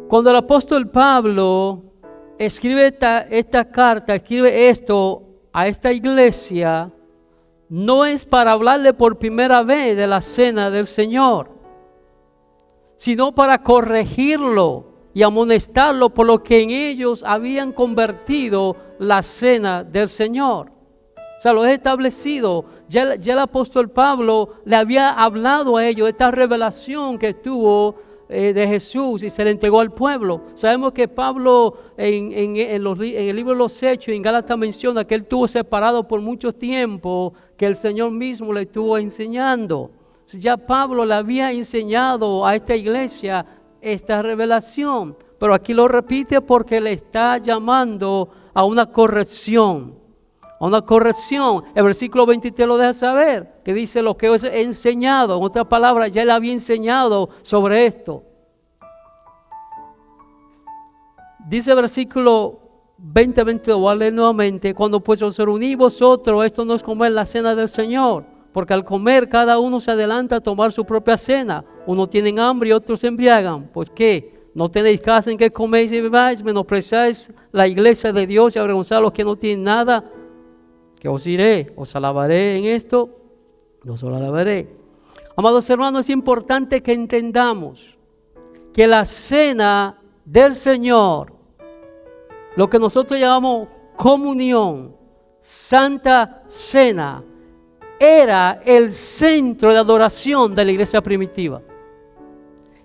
Cuando el apóstol Pablo escribe esta carta, escribe esto a esta iglesia, no es para hablarle por primera vez de la cena del Señor, sino para corregirlo y amonestarlo por lo que en ellos habían convertido la cena del Señor. O sea, lo he establecido. Ya el apóstol Pablo le había hablado a ellos de esta revelación que tuvo de Jesús y se le entregó al pueblo. Sabemos que Pablo en el libro de los Hechos, en Gálatas, menciona que él estuvo separado por mucho tiempo, que el Señor mismo le estuvo enseñando. Ya Pablo le había enseñado a esta iglesia esta revelación, pero aquí lo repite porque le está llamando a una corrección. A una corrección. El versículo 23 lo deja saber, que dice lo que os he enseñado. En otras palabras, ya él había enseñado sobre esto. Dice el versículo 20, voy a leer nuevamente: cuando pues os reunís vosotros, esto no es comer la cena del Señor, porque al comer cada uno se adelanta a tomar su propia cena. Unos tienen hambre y otros se embriagan. Pues ¿qué? ¿No tenéis casa en que coméis y bebáis? ¿Menospreciáis la iglesia de Dios y avergonzáis a los que no tienen nada? Que os iré, os alabaré en esto, no os alabaré. Amados hermanos, es importante que entendamos que la cena del Señor, lo que nosotros llamamos comunión, santa cena, era el centro de adoración de la iglesia primitiva.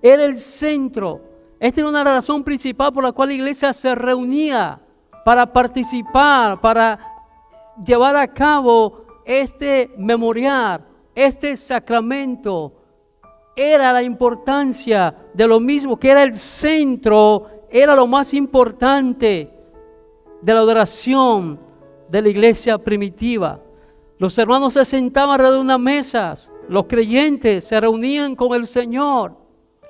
Era el centro. Esta era una razón principal por la cual la iglesia se reunía para participar, para llevar a cabo este memorial, este sacramento. Era la importancia de lo mismo, que era el centro, era lo más importante de la adoración de la iglesia primitiva. Los hermanos se sentaban alrededor de unas mesas, los creyentes se reunían con el Señor,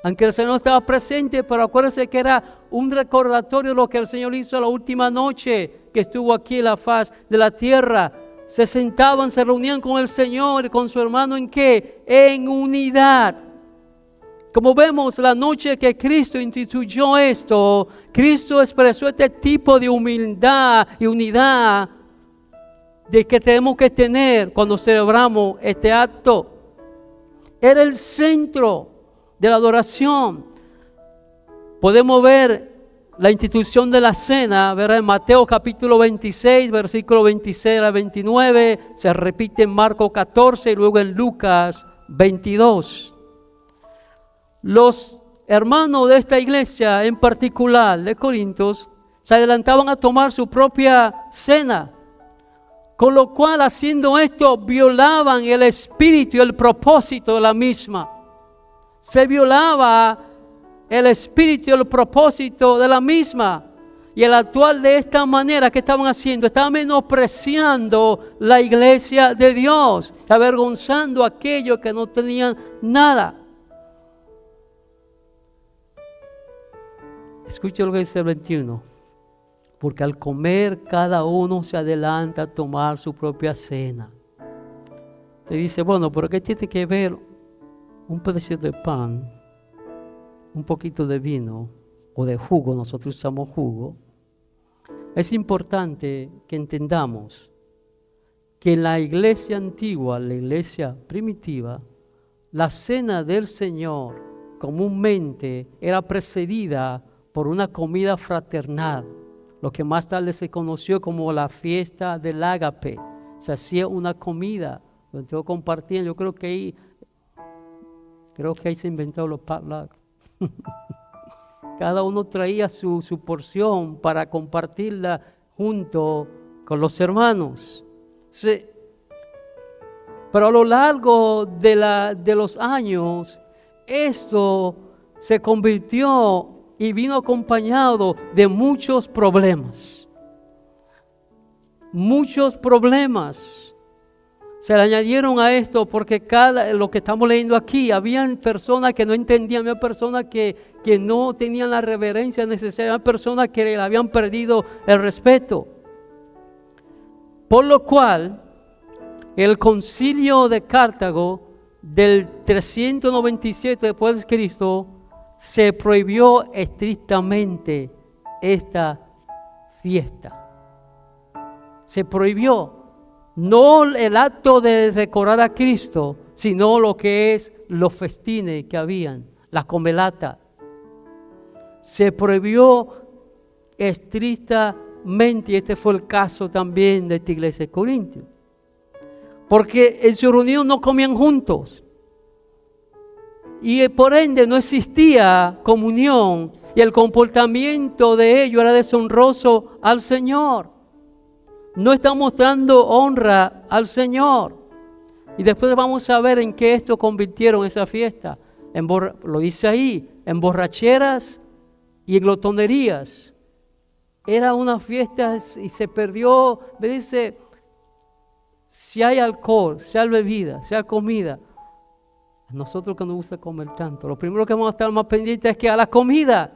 aunque el Señor estaba presente, pero acuérdense que era un recordatorio de lo que el Señor hizo la última noche que estuvo aquí en la faz de la tierra. Se sentaban, se reunían con el Señor y con su hermano, ¿en qué? En unidad. Como vemos, la noche que Cristo instituyó esto, Cristo expresó este tipo de humildad y unidad de que tenemos que tener cuando celebramos este acto. Era el centro de la adoración. Podemos ver la institución de la cena, ¿verdad? En Mateo capítulo 26, versículo 26 a 29, se repite en Marcos 14 y luego en Lucas 22. Los hermanos de esta iglesia en particular de Corintios se adelantaban a tomar su propia cena, con lo cual, haciendo esto, violaban el espíritu y el propósito de la misma. Se violaba el espíritu y el propósito de la misma. Y el actuar de esta manera, ¿qué estaban haciendo? Estaban menospreciando la iglesia de Dios, avergonzando a aquellos que no tenían nada. Escuche lo que dice el 21. Porque al comer cada uno se adelanta a tomar su propia cena. Te dice, bueno, pero ¿qué tiene que ver un pedacito de pan, un poquito de vino o de jugo? Nosotros usamos jugo. Es importante que entendamos que en la iglesia antigua, la iglesia primitiva, la cena del Señor comúnmente era precedida por una comida fraternal, lo que más tarde se conoció como la fiesta del ágape. Se hacía una comida donde todos compartían. Yo creo que ahí se inventaron los potluck. Cada uno traía su porción para compartirla junto con los hermanos. Sí. Pero a lo largo de los años, esto se convirtió y vino acompañado de muchos problemas. Muchos problemas se le añadieron a esto, porque lo que estamos leyendo aquí, habían personas que no entendían, había personas que no tenían la reverencia necesaria, había personas que le habían perdido el respeto. Por lo cual, el concilio de Cartago del 397 después de Cristo se prohibió estrictamente esta fiesta. Se prohibió no el acto de recordar a Cristo, sino lo que es los festines que habían, la comelata. Se prohibió estrictamente, y este fue el caso también de esta iglesia de Corintios, porque en su reunión no comían juntos y por ende no existía comunión y el comportamiento de ellos era deshonroso al Señor. No están mostrando honra al Señor. Y después vamos a ver en qué esto convirtieron esa fiesta. Lo dice ahí, en borracheras y en glotonerías. Era una fiesta y se perdió. Me dice, si hay alcohol, sea bebida, sea comida, a nosotros que nos gusta comer tanto, lo primero que vamos a estar más pendientes es que a la comida.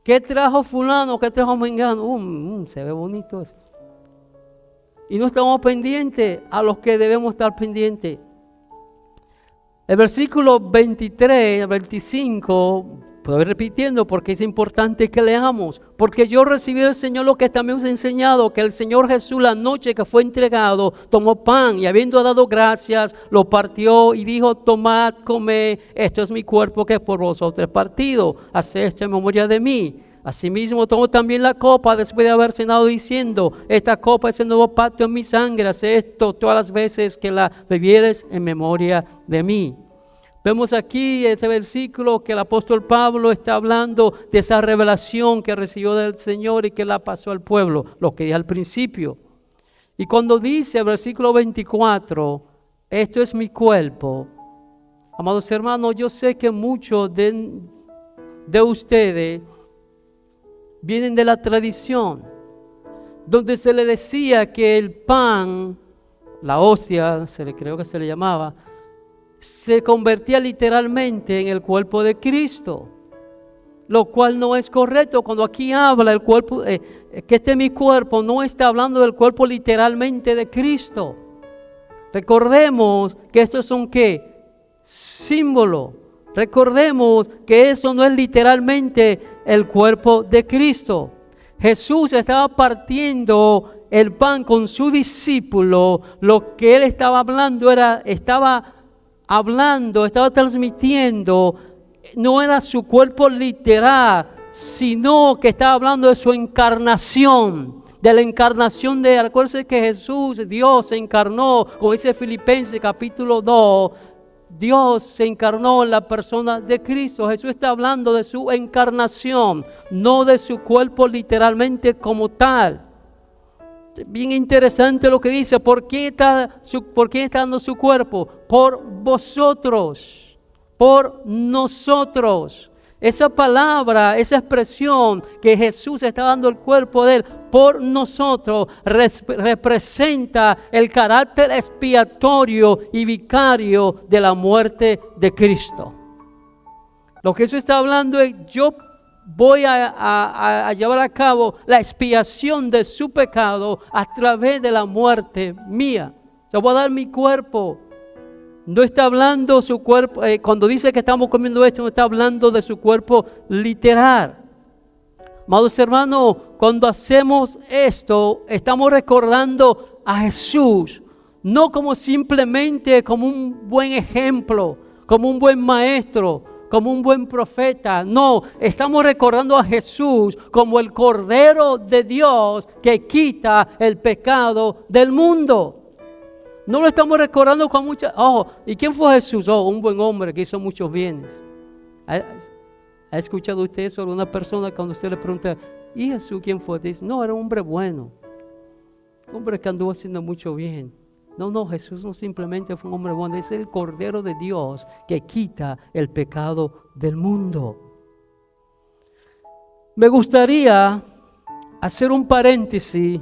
¿Qué trajo fulano? ¿Qué trajo mengano? Se ve bonito eso. Y no estamos pendientes a los que debemos estar pendientes. El versículo 23, 25, puedo ir repitiendo porque es importante que leamos. Porque yo recibí del Señor lo que también os he enseñado, que el Señor Jesús la noche que fue entregado, tomó pan y habiendo dado gracias, lo partió y dijo, tomad, comed, esto es mi cuerpo que es por vosotros es partido, haced esto en memoria de mí. Asimismo tomó también la copa después de haber cenado diciendo, esta copa es el nuevo pacto en mi sangre, haz esto todas las veces que la bebieres en memoria de mí. Vemos aquí este versículo que el apóstol Pablo está hablando de esa revelación que recibió del Señor y que la pasó al pueblo, lo que dije al principio. Y cuando dice el versículo 24, esto es mi cuerpo, amados hermanos, yo sé que muchos de ustedes vienen de la tradición, donde se le decía que el pan, la hostia, creo que se le llamaba, se convertía literalmente en el cuerpo de Cristo, lo cual no es correcto. Cuando aquí habla el cuerpo, que este es mi cuerpo, no está hablando del cuerpo literalmente de Cristo. Recordemos que estos son ¿qué? Símbolos. Recordemos que eso no es literalmente el cuerpo de Cristo. Jesús estaba partiendo el pan con su discípulo. Lo que él estaba hablando estaba transmitiendo, no era su cuerpo literal, sino que estaba hablando de su encarnación. De la encarnación acuérdense que Jesús, Dios se encarnó, como dice Filipenses capítulo 2, Dios se encarnó en la persona de Cristo. Jesús está hablando de su encarnación, no de su cuerpo literalmente como tal. Bien interesante lo que dice. ¿Por qué está dando su cuerpo? Por vosotros, por nosotros. Esa palabra, esa expresión que Jesús está dando el cuerpo de él por nosotros, representa el carácter expiatorio y vicario de la muerte de Cristo. Lo que Jesús está hablando es, yo voy a llevar a cabo la expiación de su pecado a través de la muerte mía. Yo voy a dar mi cuerpo. No está hablando su cuerpo, cuando dice que estamos comiendo esto, no está hablando de su cuerpo literal. Amados hermanos, cuando hacemos esto, estamos recordando a Jesús, no como simplemente como un buen ejemplo, como un buen maestro, como un buen profeta. No, estamos recordando a Jesús como el Cordero de Dios que quita el pecado del mundo. No lo estamos recordando con mucha... ¿y quién fue Jesús? Un buen hombre que hizo muchos bienes. ¿Ha escuchado usted sobre una persona cuando usted le pregunta, ¿y Jesús quién fue? Dice, no, era un hombre bueno. Un hombre que anduvo haciendo mucho bien. No, Jesús no simplemente fue un hombre bueno, es el Cordero de Dios que quita el pecado del mundo. Me gustaría hacer un paréntesis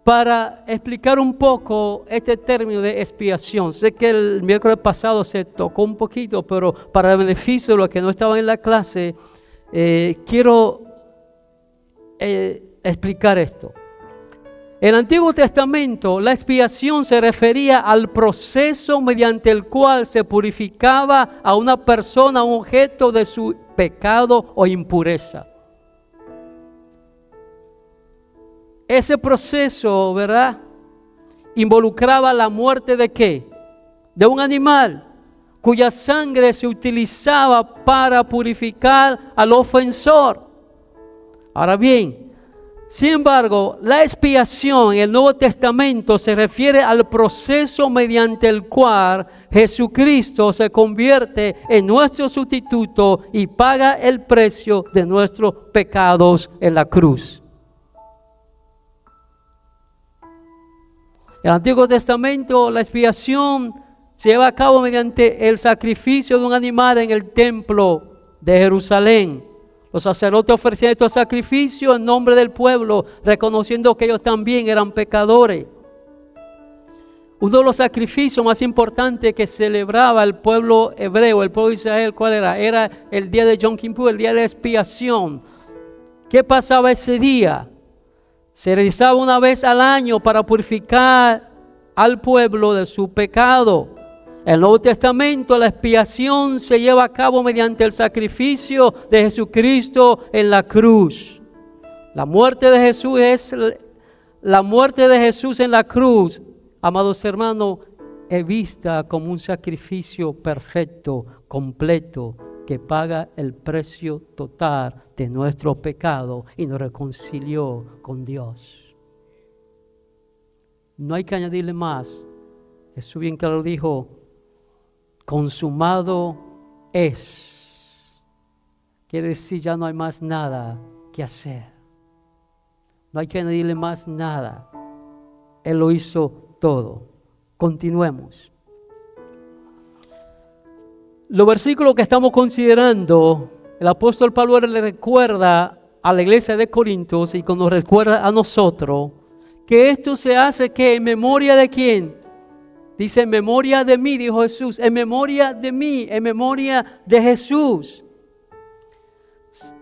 para explicar un poco este término de expiación. Sé que el miércoles pasado se tocó un poquito, pero para el beneficio de los que no estaban en la clase, quiero explicar esto. En el Antiguo Testamento, la expiación se refería al proceso mediante el cual se purificaba a una persona, un objeto de su pecado o impureza. Ese proceso, ¿verdad?, involucraba la muerte ¿de qué? De un animal cuya sangre se utilizaba para purificar al ofensor. Ahora bien, sin embargo, la expiación en el Nuevo Testamento se refiere al proceso mediante el cual Jesucristo se convierte en nuestro sustituto y paga el precio de nuestros pecados en la cruz. En el Antiguo Testamento, la expiación se lleva a cabo mediante el sacrificio de un animal en el templo de Jerusalén. Los sacerdotes ofrecían estos sacrificios en nombre del pueblo, reconociendo que ellos también eran pecadores. Uno de los sacrificios más importantes que celebraba el pueblo hebreo, el pueblo de Israel, ¿cuál era? Era el día de Yom Kippur, el día de expiación. ¿Qué pasaba ese día? Se realizaba una vez al año para purificar al pueblo de su pecado. En el Nuevo Testamento la expiación se lleva a cabo mediante el sacrificio de Jesucristo en la cruz. La muerte de Jesús en la cruz, amados hermanos, es vista como un sacrificio perfecto, completo, que paga el precio total de nuestro pecado y nos reconcilió con Dios. No hay que añadirle más. Jesús bien claro dijo: consumado es. Quiere decir, ya no hay más nada que hacer. No hay que añadirle más nada. Él lo hizo todo. Continuemos. Los versículos que estamos considerando, el apóstol Pablo le recuerda a la iglesia de Corintios y nos recuerda a nosotros que esto se hace que en memoria de quién. Dice: en memoria de mí, dijo Jesús, en memoria de mí, en memoria de Jesús.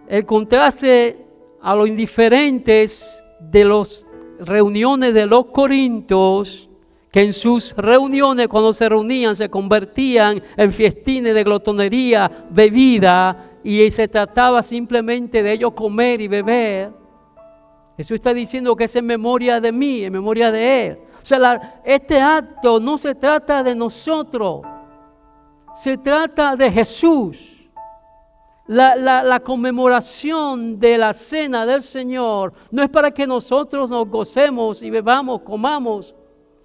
El contraste a los indiferentes de las reuniones de los corintios, que en sus reuniones, cuando se reunían, se convertían en fiestines de glotonería, bebida, y se trataba simplemente de ellos comer y beber. Jesús está diciendo que es en memoria de mí, en memoria de Él. O sea, este acto no se trata de nosotros, se trata de Jesús. La conmemoración de la cena del Señor no es para que nosotros nos gocemos y bebamos, comamos,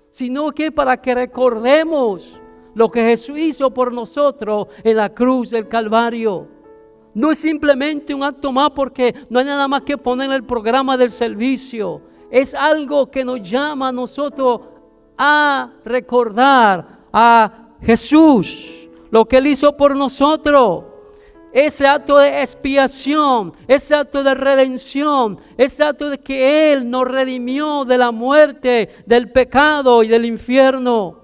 sino que para que recordemos lo que Jesús hizo por nosotros en la cruz del Calvario. No es simplemente un acto más porque no hay nada más que poner en el programa del servicio. Es algo que nos llama a nosotros a recordar a Jesús, lo que Él hizo por nosotros. Ese acto de expiación, ese acto de redención, ese acto de que Él nos redimió de la muerte, del pecado y del infierno.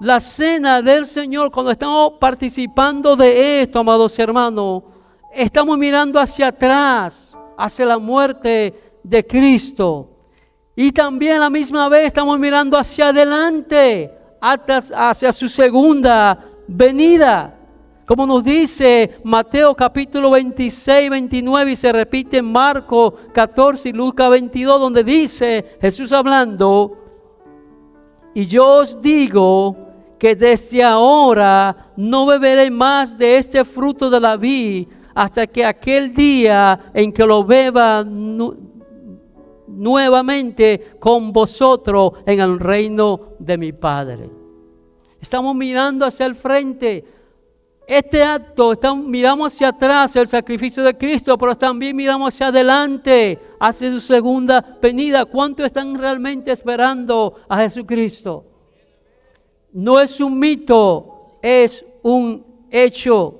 La cena del Señor, cuando estamos participando de esto, amados hermanos, estamos mirando hacia atrás, hacia la muerte de Cristo. Y también a la misma vez estamos mirando hacia adelante, hacia su segunda venida. Como nos dice Mateo capítulo 26, 29 y se repite en Marcos 14 y Lucas 22, donde dice Jesús hablando: y yo os digo que desde ahora no beberé más de este fruto de la vid hasta que aquel día en que lo beba nuevamente con vosotros en el reino de mi Padre. Estamos mirando hacia el frente. Este acto, miramos hacia atrás el sacrificio de Cristo, pero también miramos hacia adelante, hacia su segunda venida. ¿Cuántos están realmente esperando a Jesucristo? No es un mito, es un hecho.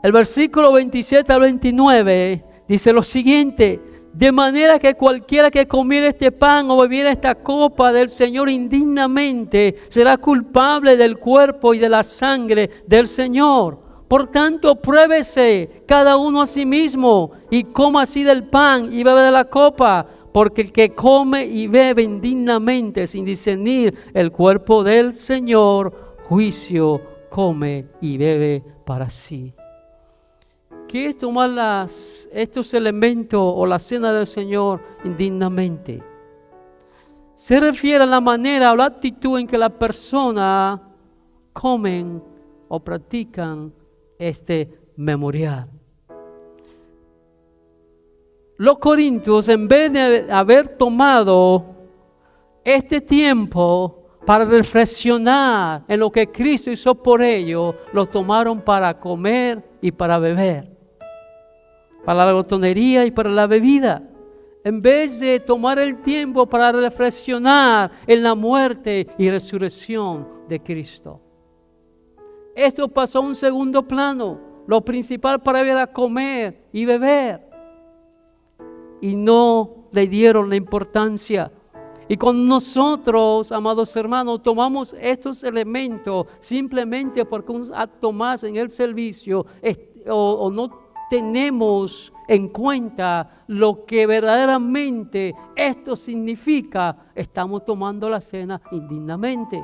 El versículo 27 al 29 dice lo siguiente: de manera que cualquiera que comiera este pan o bebiera esta copa del Señor indignamente será culpable del cuerpo y de la sangre del Señor. Por tanto, pruébese cada uno a sí mismo y coma así del pan y bebe de la copa, porque el que come y bebe indignamente sin discernir el cuerpo del Señor, juicio come y bebe para sí. ¿Qué es tomar estos elementos o la cena del Señor indignamente? Se refiere a la manera o la actitud en que la persona comen o practican este memorial. Los corintios, en vez de haber tomado este tiempo para reflexionar en lo que Cristo hizo por ellos, lo tomaron para comer y para beber, para la glotonería y para la bebida, en vez de tomar el tiempo para reflexionar en la muerte y resurrección de Cristo. Esto pasó a un segundo plano. Lo principal para ellos era comer y beber, y no le dieron la importancia. Y con nosotros, amados hermanos, tomamos estos elementos simplemente porque un acto más en el servicio o no tenemos en cuenta lo que verdaderamente esto significa. Estamos tomando la cena indignamente.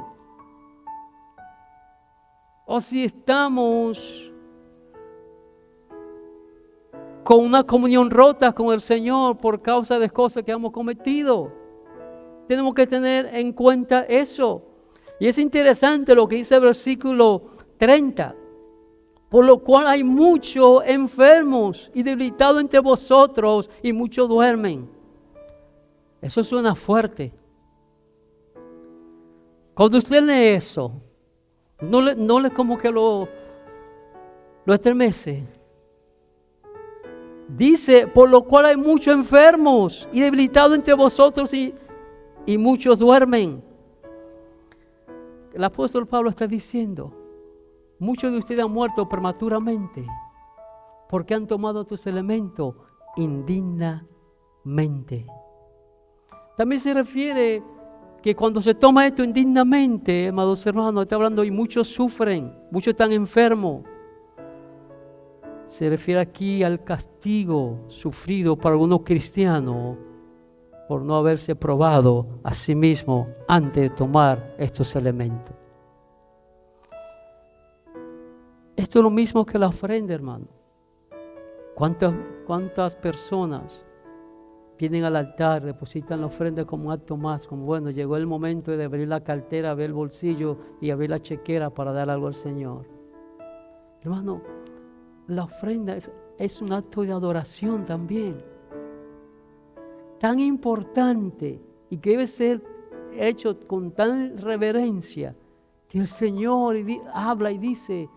O si estamos con una comunión rota con el Señor por causa de cosas que hemos cometido. Tenemos que tener en cuenta eso. Y es interesante lo que dice el versículo 30. Por lo cual hay muchos enfermos y debilitados entre vosotros, y muchos duermen. Eso suena fuerte. Cuando usted lee eso, no le como que lo estremece. Dice, por lo cual hay muchos enfermos y debilitados entre vosotros, y muchos duermen. El apóstol Pablo está diciendo, muchos de ustedes han muerto prematuramente porque han tomado estos elementos indignamente. También se refiere que cuando se toma esto indignamente, amados hermanos, está hablando y muchos sufren, muchos están enfermos. Se refiere aquí al castigo sufrido por algunos cristianos por no haberse probado a sí mismo antes de tomar estos elementos. Esto es lo mismo que la ofrenda, hermano. ¿Cuántas personas vienen al altar, depositan la ofrenda como un acto más, como bueno, llegó el momento de abrir la cartera, abrir el bolsillo y abrir la chequera para dar algo al Señor? Hermano, la ofrenda es un acto de adoración también, tan importante y que debe ser hecho con tal reverencia que el Señor habla y dice,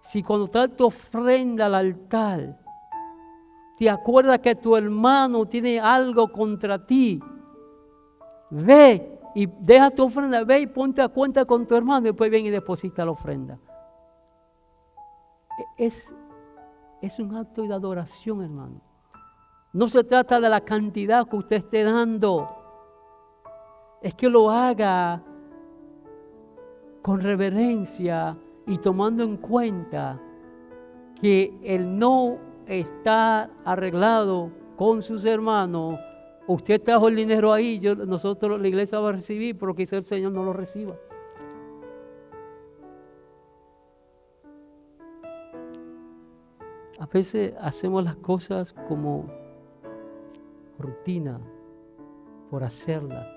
si cuando traes tu ofrenda al altar, te acuerdas que tu hermano tiene algo contra ti, ve y deja tu ofrenda, ve y ponte a cuenta con tu hermano y después ven y deposita la ofrenda. Es un acto de adoración, hermano. No se trata de la cantidad que usted esté dando, es que lo haga con reverencia y tomando en cuenta que el no estar arreglado con sus hermanos, usted trajo el dinero ahí, nosotros la iglesia va a recibir, pero quizá el Señor no lo reciba. A veces hacemos las cosas como rutina, por hacerla,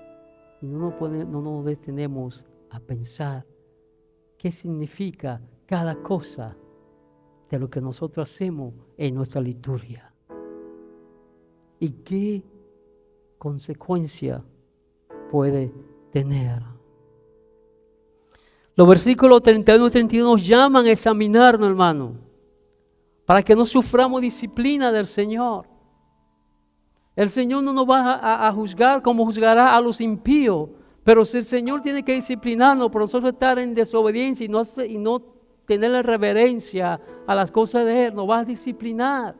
y no nos detenemos a pensar qué significa cada cosa de lo que nosotros hacemos en nuestra liturgia y qué consecuencia puede tener. Los versículos 31 y 32 nos llaman a examinarnos, hermano, para que no suframos disciplina del Señor. El Señor no nos va a juzgar como juzgará a los impíos, pero si el Señor tiene que disciplinarnos por nosotros estar en desobediencia y no tener la reverencia a las cosas de Él, nos va a disciplinar.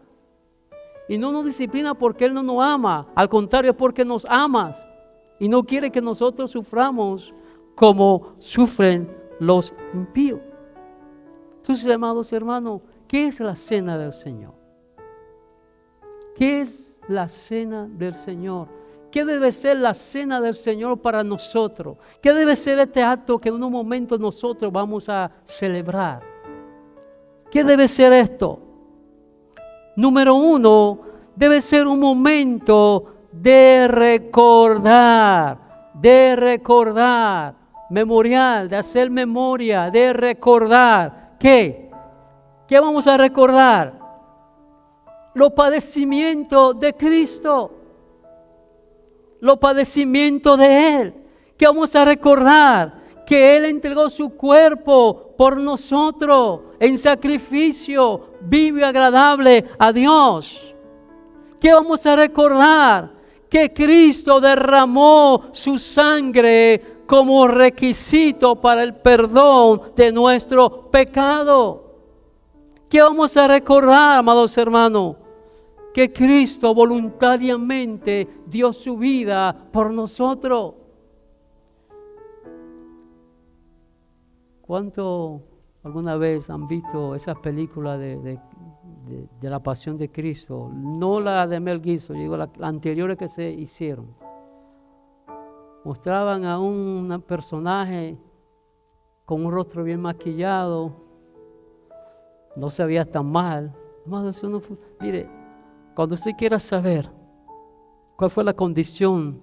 Y no nos disciplina porque Él no nos ama, al contrario es porque nos ama y no quiere que nosotros suframos como sufren los impíos. Entonces, amados hermanos, ¿Qué es la cena del Señor? ¿Qué es la cena del Señor? ¿Qué debe ser la cena del Señor para nosotros? ¿Qué debe ser este acto que en un momento nosotros vamos a celebrar? ¿Qué debe ser esto? Número 1, debe ser un momento de recordar, memorial, de hacer memoria, de recordar. ¿Qué? ¿Qué vamos a recordar? Los padecimientos de Cristo, los padecimientos de Él. ¿Qué vamos a recordar? Que Él entregó su cuerpo por nosotros en sacrificio vivo y agradable a Dios. ¿Qué vamos a recordar? Que Cristo derramó su sangre como requisito para el perdón de nuestro pecado. ¿Qué vamos a recordar, amados hermanos? Que Cristo voluntariamente dio su vida por nosotros. ¿Cuánto alguna vez han visto esas películas de la pasión de Cristo? No la de Mel Gibson, digo las anteriores que se hicieron. Mostraban a un personaje con un rostro bien maquillado, no se veía tan mal. Hermano, eso no fue. Mire, cuando usted quiera saber cuál fue la condición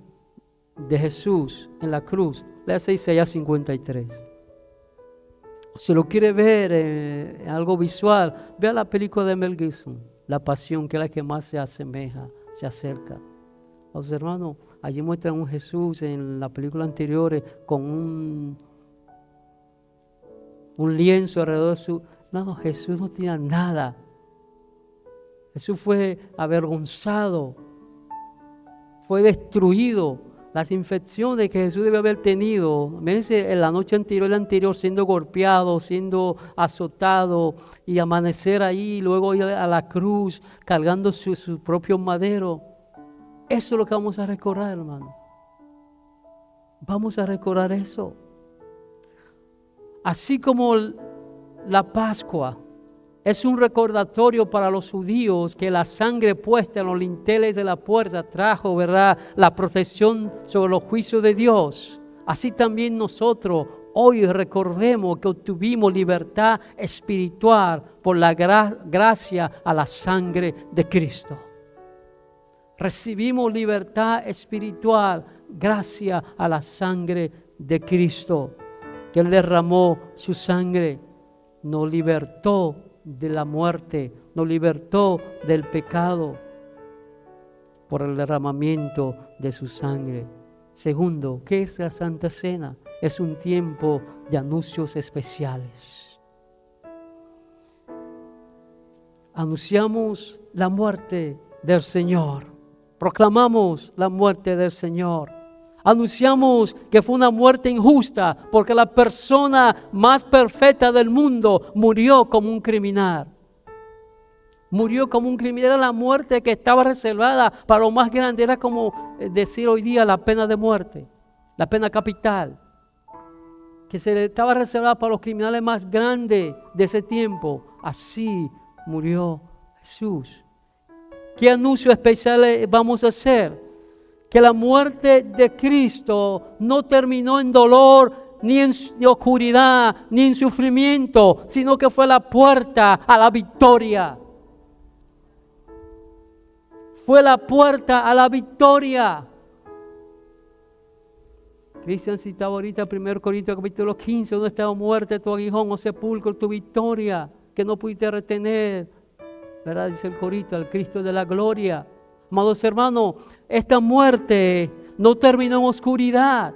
de Jesús en la cruz, léase Isaías 53. Si lo quiere ver en algo visual, vea la película de Mel Gibson, La Pasión, que es la que más se asemeja, se acerca. Los hermanos, allí muestran un Jesús en la película anterior con un lienzo alrededor de su... No, Jesús no tenía nada. Jesús fue avergonzado, fue destruido. Las infecciones que Jesús debe haber tenido, mírense, en la noche anterior, el anterior, siendo golpeado, siendo azotado, y amanecer ahí, luego ir a la cruz, cargando su propio madero. Eso es lo que vamos a recordar, hermano. Vamos a recordar eso. Así como la Pascua es un recordatorio para los judíos que la sangre puesta en los linteles de la puerta trajo, ¿verdad?, la protección sobre los juicios de Dios. Así también nosotros hoy recordemos que obtuvimos libertad espiritual por la gracia a la sangre de Cristo. Recibimos libertad espiritual gracias a la sangre de Cristo, que Él derramó su sangre, nos libertó de la muerte, nos libertó del pecado por el derramamiento de su sangre. Segundo, ¿qué es la Santa Cena? Es un tiempo de anuncios especiales. Anunciamos la muerte del Señor, proclamamos la muerte del Señor. Anunciamos que fue una muerte injusta porque la persona más perfecta del mundo murió como un criminal. Murió como un criminal. Era la muerte que estaba reservada para lo más grande. Era como decir hoy día la pena de muerte, la pena capital, que se le estaba reservada para los criminales más grandes de ese tiempo. Así murió Jesús. ¿Qué anuncio especial vamos a hacer? Que la muerte de Cristo no terminó en dolor, ni en oscuridad, ni en sufrimiento, sino que fue la puerta a la victoria. Fue la puerta a la victoria. Cristian citaba ahorita 1 Corintios capítulo 15, donde estaba muerte tu aguijón, o sepulcro, tu victoria, que no pudiste retener, ¿verdad? Dice el corito, al Cristo de la gloria. Amados hermanos, esta muerte no terminó en oscuridad.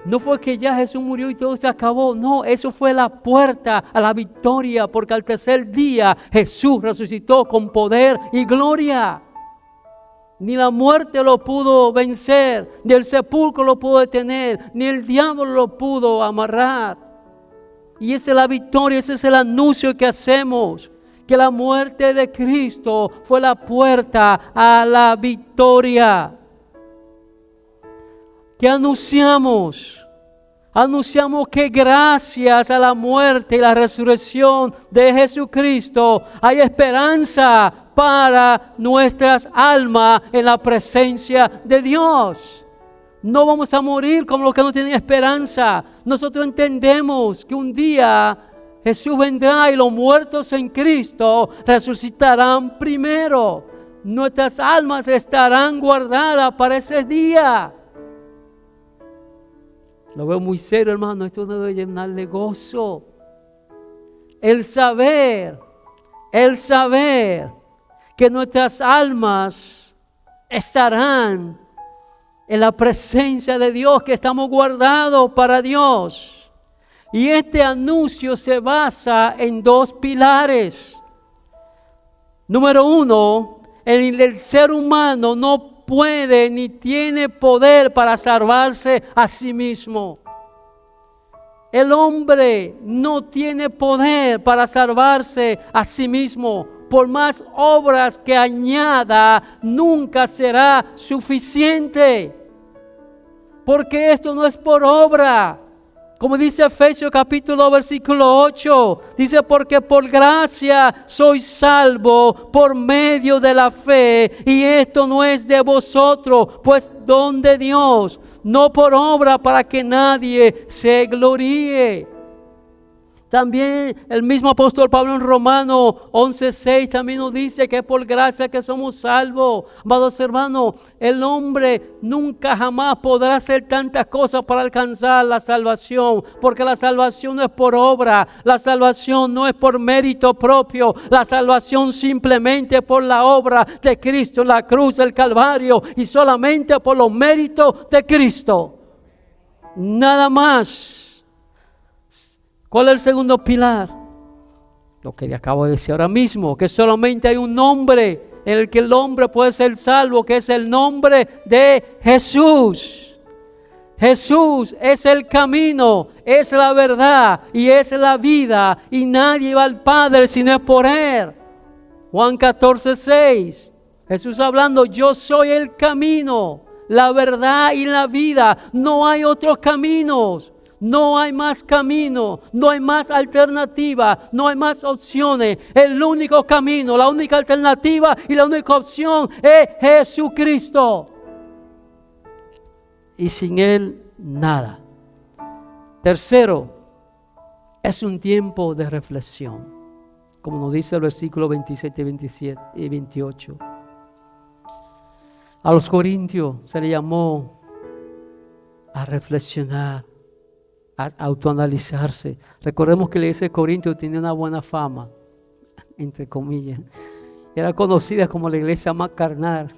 No fue que ya Jesús murió y todo se acabó. No, eso fue la puerta a la victoria, porque al tercer día Jesús resucitó con poder y gloria. Ni la muerte lo pudo vencer, ni el sepulcro lo pudo detener, ni el diablo lo pudo amarrar. Y esa es la victoria, ese es el anuncio que hacemos. Que la muerte de Cristo fue la puerta a la victoria. ¿Qué anunciamos? Anunciamos que gracias a la muerte y la resurrección de Jesucristo hay esperanza para nuestras almas en la presencia de Dios. No vamos a morir como los que no tienen esperanza. Nosotros entendemos que un día Jesús vendrá y los muertos en Cristo resucitarán primero. Nuestras almas estarán guardadas para ese día. Lo veo muy serio, hermano. Esto no debe llenar de gozo. El saber que nuestras almas estarán en la presencia de Dios, que estamos guardados para Dios. Y este anuncio se basa en dos pilares. Número uno, el ser humano no puede ni tiene poder para salvarse a sí mismo. El hombre no tiene poder para salvarse a sí mismo. Por más obras que añada, nunca será suficiente. Porque esto no es por obra. Como dice Efesios capítulo 2 versículo 8, dice: porque por gracia sois salvo por medio de la fe, y esto no es de vosotros, pues don de Dios, no por obra, para que nadie se gloríe. También el mismo apóstol Pablo en Romanos 11:6 también nos dice que es por gracia que somos salvos. Amados hermanos, el hombre nunca jamás podrá hacer tantas cosas para alcanzar la salvación, porque la salvación no es por obra, la salvación no es por mérito propio, la salvación simplemente por la obra de Cristo en la cruz del Calvario y solamente por los méritos de Cristo. Nada más. ¿Cuál es el segundo pilar? Lo que le acabo de decir ahora mismo, que solamente hay un nombre en el que el hombre puede ser salvo, que es el nombre de Jesús. Jesús es el camino, es la verdad y es la vida, y nadie va al Padre si no es por Él. Juan 14:6, Jesús hablando: yo soy el camino, la verdad y la vida, no hay otros caminos. No hay más camino, no hay más alternativa, no hay más opciones. El único camino, la única alternativa y la única opción es Jesucristo. Y sin Él, nada. Tercero, es un tiempo de reflexión, como nos dice el versículo 27 y 28. A los corintios se le llamó a reflexionar, a autoanalizarse. Recordemos que la iglesia de Corinto tenía una buena fama, entre comillas. Era conocida como la iglesia más carnal.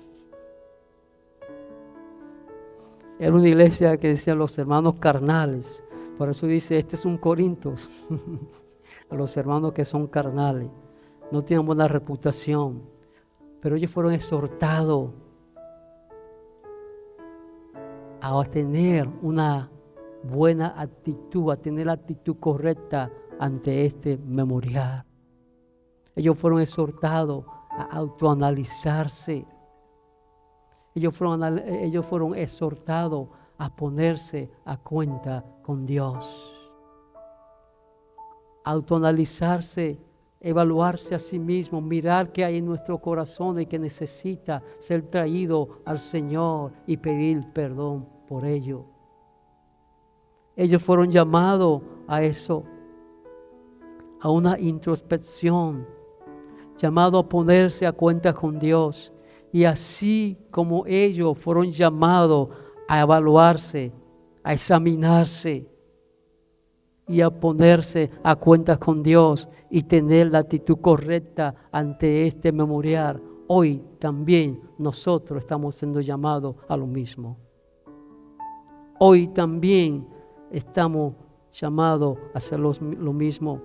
Era una iglesia que decían los hermanos carnales. Por eso dice: este es un Corintios. A los hermanos que son carnales. No tienen buena reputación. Pero ellos fueron exhortados a tener una buena actitud, a tener la actitud correcta ante este memorial. Ellos fueron exhortados a autoanalizarse. Ellos fueron exhortados a ponerse a cuenta con Dios. Autoanalizarse, evaluarse a sí mismo, mirar qué hay en nuestro corazón y que necesita ser traído al Señor y pedir perdón por ello. Ellos fueron llamados a eso, a una introspección, llamados a ponerse a cuenta con Dios. Y así como ellos fueron llamados a evaluarse, a examinarse y a ponerse a cuenta con Dios y tener la actitud correcta ante este memorial, hoy también nosotros estamos siendo llamados a lo mismo. Hoy también estamos llamados a hacer lo mismo.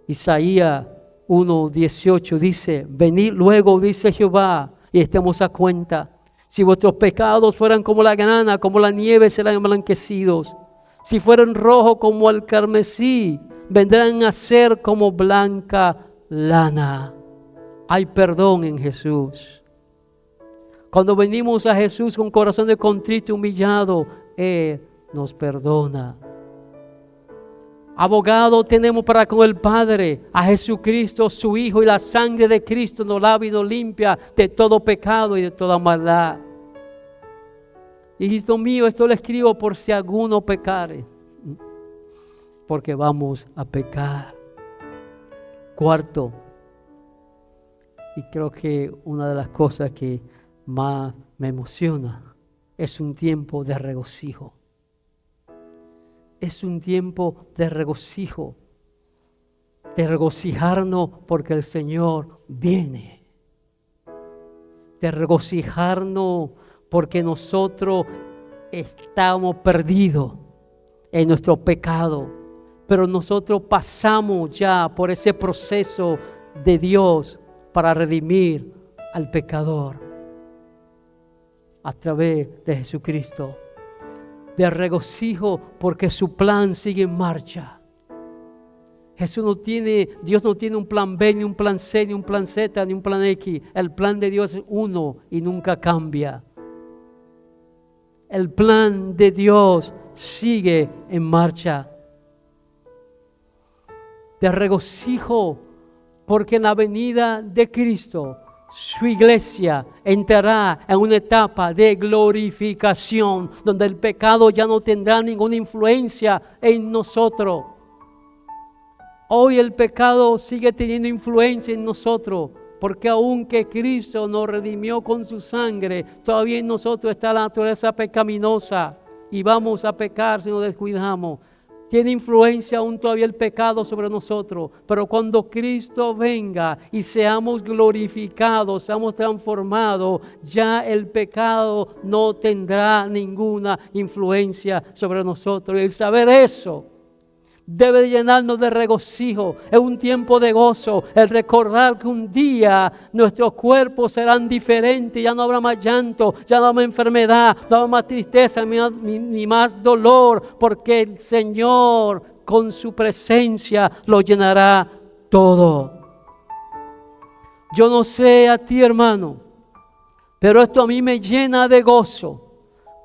Isaías 1:18 dice: venid luego, dice Jehová, y estemos a cuenta. Si vuestros pecados fueran como la grana, como la nieve, serán emblanquecidos. Si fueran rojos como el carmesí, vendrán a ser como blanca lana. Hay perdón en Jesús. Cuando venimos a Jesús con corazón de contrito y humillado, Él nos perdona Abogado tenemos para con el Padre, a Jesucristo, su Hijo, y la sangre de Cristo nos lava y nos limpia de todo pecado y de toda maldad. Hijitos míos, esto lo escribo por si alguno pecare, porque vamos a pecar. Cuarto, y creo que una de las cosas que más me emociona, es un tiempo de regocijo. Es un tiempo de regocijo, de regocijarnos porque el Señor viene, de regocijarnos porque nosotros estamos perdidos en nuestro pecado, pero nosotros pasamos ya por ese proceso de Dios para redimir al pecador a través de Jesucristo. De regocijo porque su plan sigue en marcha. Dios no tiene un plan B, ni un plan C, ni un plan Z, ni un plan X. El plan de Dios es uno y nunca cambia. El plan de Dios sigue en marcha. De regocijo porque en la venida de Cristo su iglesia entrará en una etapa de glorificación, donde el pecado ya no tendrá ninguna influencia en nosotros. Hoy el pecado sigue teniendo influencia en nosotros, porque aunque Cristo nos redimió con su sangre, todavía en nosotros está la naturaleza pecaminosa y vamos a pecar si nos descuidamos. Tiene influencia aún todavía el pecado sobre nosotros, pero cuando Cristo venga y seamos glorificados, seamos transformados, ya el pecado no tendrá ninguna influencia sobre nosotros. Y el saber eso debe llenarnos de regocijo. Es un tiempo de gozo, el recordar que un día nuestros cuerpos serán diferentes, ya no habrá más llanto, ya no habrá más enfermedad, no habrá más tristeza, ni más dolor, porque el Señor con su presencia lo llenará todo. Yo no sé a ti, hermano, pero esto a mí me llena de gozo,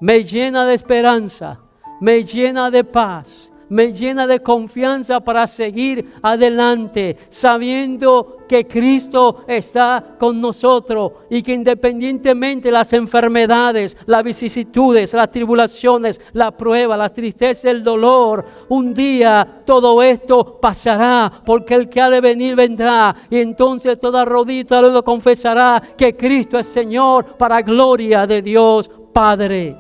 me llena de esperanza, me llena de paz, me llena de confianza para seguir adelante, sabiendo que Cristo está con nosotros y que independientemente de las enfermedades, las vicisitudes, las tribulaciones, la prueba, las tristezas, el dolor, un día todo esto pasará, porque el que ha de venir vendrá, y entonces toda rodilla lo confesará que Cristo es Señor, para gloria de Dios Padre.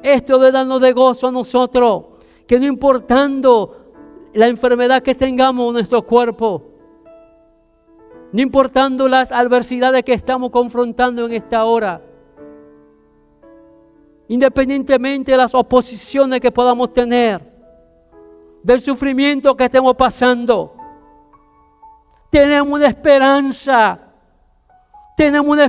Esto debe darnos de gozo a nosotros, que no importando la enfermedad que tengamos en nuestro cuerpo, no importando las adversidades que estamos confrontando en esta hora, independientemente de las oposiciones que podamos tener, del sufrimiento que estemos pasando, tenemos una esperanza. Tenemos una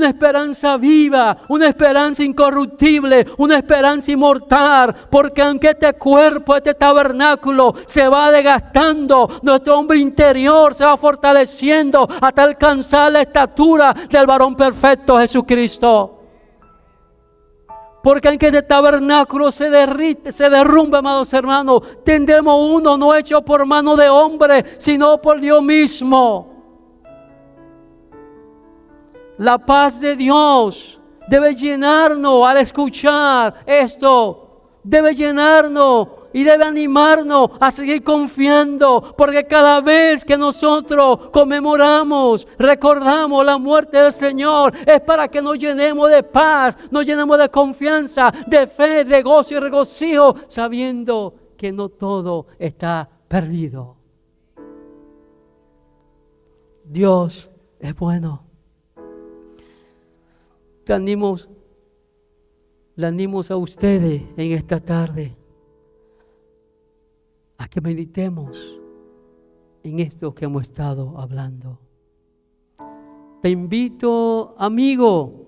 esperanza viva, una esperanza incorruptible, una esperanza inmortal, porque aunque este cuerpo, este tabernáculo se va desgastando, nuestro hombre interior se va fortaleciendo hasta alcanzar la estatura del varón perfecto Jesucristo. Porque aunque este tabernáculo se derrumbe, amados hermanos, tendremos uno no hecho por mano de hombre, sino por Dios mismo. La paz de Dios debe llenarnos al escuchar esto. Debe llenarnos y debe animarnos a seguir confiando. Porque cada vez que nosotros conmemoramos, recordamos la muerte del Señor, es para que nos llenemos de paz, nos llenemos de confianza, de fe, de gozo y regocijo, sabiendo que no todo está perdido. Dios es bueno. Le animo a ustedes en esta tarde a que meditemos en esto que hemos estado hablando. Te invito, amigo,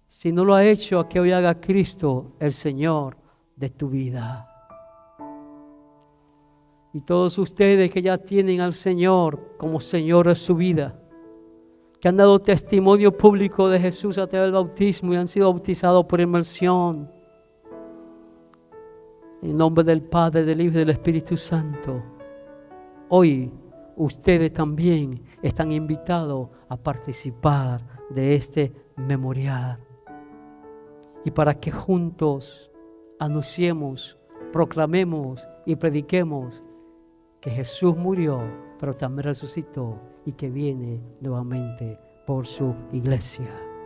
si no lo ha hecho, a que hoy haga Cristo el Señor de tu vida. Y todos ustedes que ya tienen al Señor como Señor de su vida, que han dado testimonio público de Jesús a través del bautismo y han sido bautizados por inmersión, En nombre del Padre, del Hijo y del Espíritu Santo, hoy ustedes también están invitados a participar de este memorial. Y para que juntos anunciemos, proclamemos y prediquemos que Jesús murió, pero también resucitó y que viene nuevamente por su iglesia.